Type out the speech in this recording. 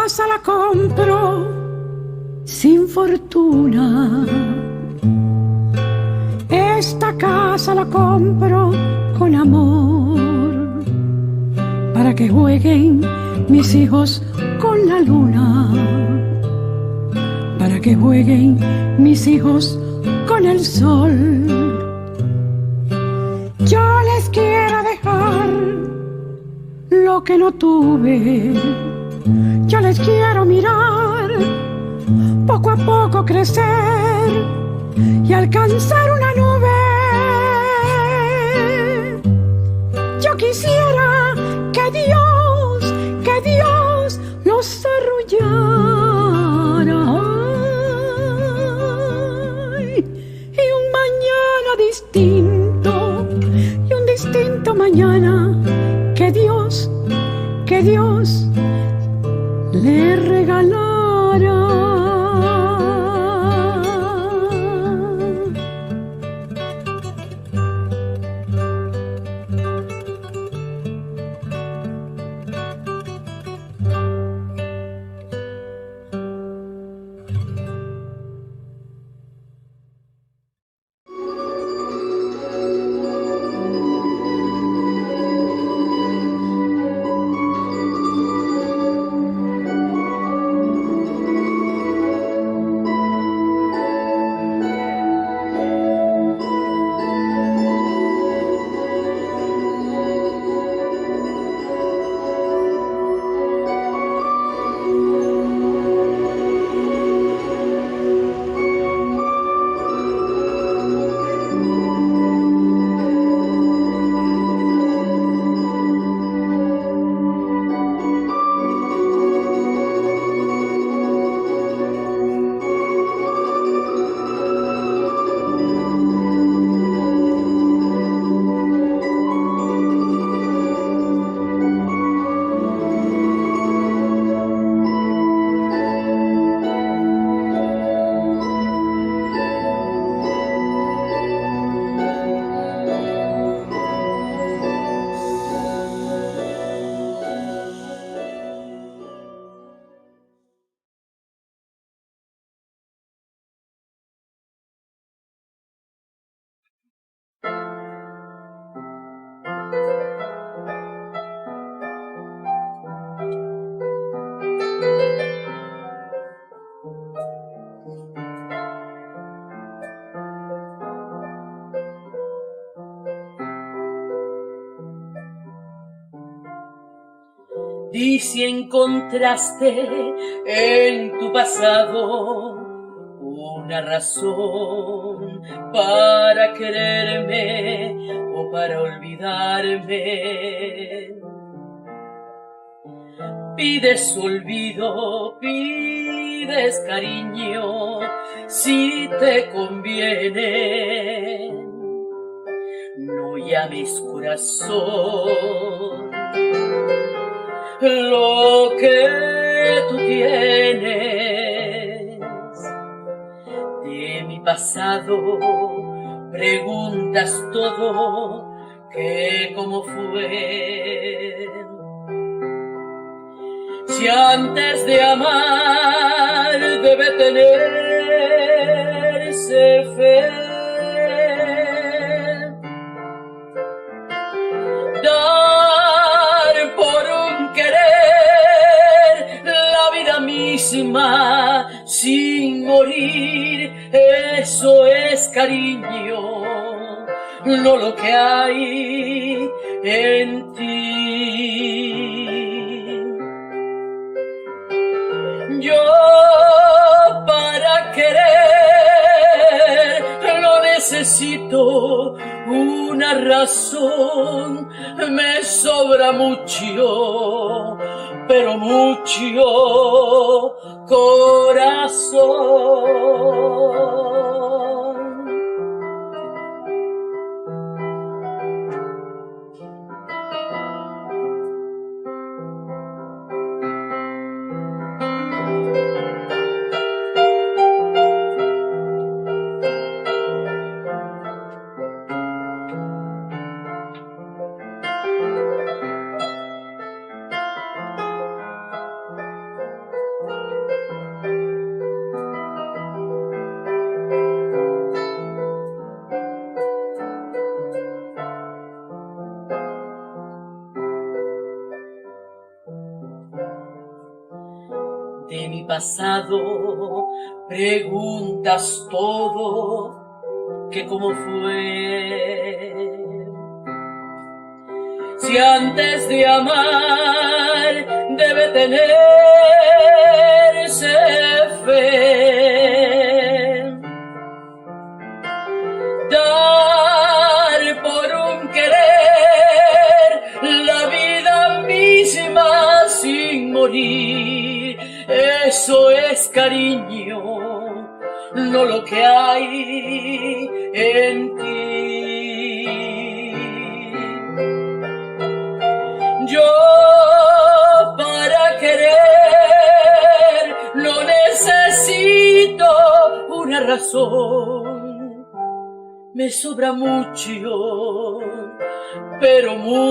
casa la compro sin fortuna. Esta casa la compro con amor, para que jueguen mis hijos con la luna, para que jueguen mis hijos con el sol. Yo les quiero dejar lo que no tuve, yo les quiero mirar poco a poco crecer y alcanzar una nube. Yo quisiera que Dios los arrullara, y un mañana distinto, y un distinto mañana que Dios le regalara. Y si encontraste en tu pasado una razón para quererme o para olvidarme, pides olvido, pides cariño, si te conviene, no llames corazón lo que tú tienes. De mi pasado preguntas todo, que cómo fue. Si antes de amar debe tenerse fe, dar por un querer la vida misma sin morir, eso es cariño, no lo que hay en ti. Yo para querer no necesito una razón, me sobra mucho, pero mucho corazón. pasado, preguntas todo, que cómo fue. Si antes de amar debe tenerse fe, dar por un querer la vida misma sin morir, eso es cariño, no lo que hay en ti. Yo para querer no necesito una razón, me sobra mucho, pero mucho.